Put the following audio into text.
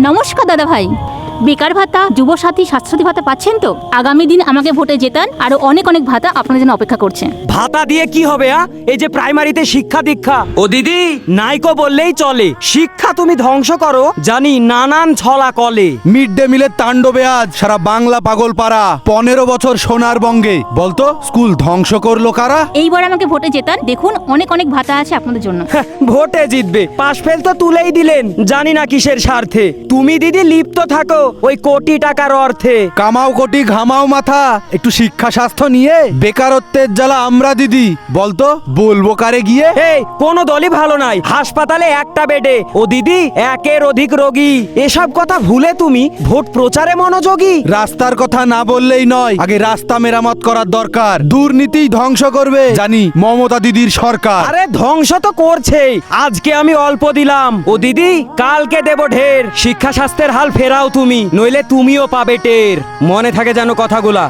নমস্কার দাদা ভাই, বেকার ভাতা, যুবসাথী, স্বাস্থ্যসাথী ভাতা পাচ্ছেন তো? আগামী দিন আমাকে ভোটে জেতান, আরো অনেক অনেক ভাতা আপনাদের জন্য অপেক্ষা করছে। ভাতা দিয়ে কি হবে? এই যে প্রাইমারিতে শিক্ষা দীক্ষা, ও দিদি নাইকো বললেই চলে। শিক্ষা তুমি ধ্বংস করো জানি, নানান ছলা কলে। মিড ডে মিলের তাণ্ডবে আজ সারা বাংলা পাগল পাড়া। 15 বছর সোনার বঙ্গে, বলতো স্কুল ধ্বংস করলো কারা? এইবার আমাকে ভোটে জেতান, দেখুন অনেক অনেক ভাতা আছে আপনাদের জন্য। ভোটে জিতবে, পাশ ফেল তো তুলেই দিলেন, জানি না কিসের স্বার্থে। তুমি দিদি লিপ্ত থাকো ওই কোটি টাকার অর্থে। কামাও কোটি ঘামাও মাথা, একটু শিক্ষা স্বাস্থ্য নিয়ে বেকারত্বের জ্বালা আমরা দিদি, বলতো বলবো কারে গিয়ে? এই কোন দলই ভালো নাই, হাসপাতালে একটা বেডে ও দিদি একের অধিক রোগী। এসব কথা ভুলে তুমি ভোট প্রচারে মনোযোগী। রাস্তার কথা না বললেই নয়, আগে রাস্তা মেরামত করার দরকার। দুর্নীতি ধ্বংস করবে জানি মমতা দিদির সরকার। আরে ধ্বংস তো করছেই, আজকে আমি অল্প দিলাম ও দিদি কালকে দেব ঢের। শিক্ষা স্বাস্থ্যের হাল ফেরাও তুমি, নইলে তুমিও পাবে টের। মনে থাকে যেন কথাগুলা।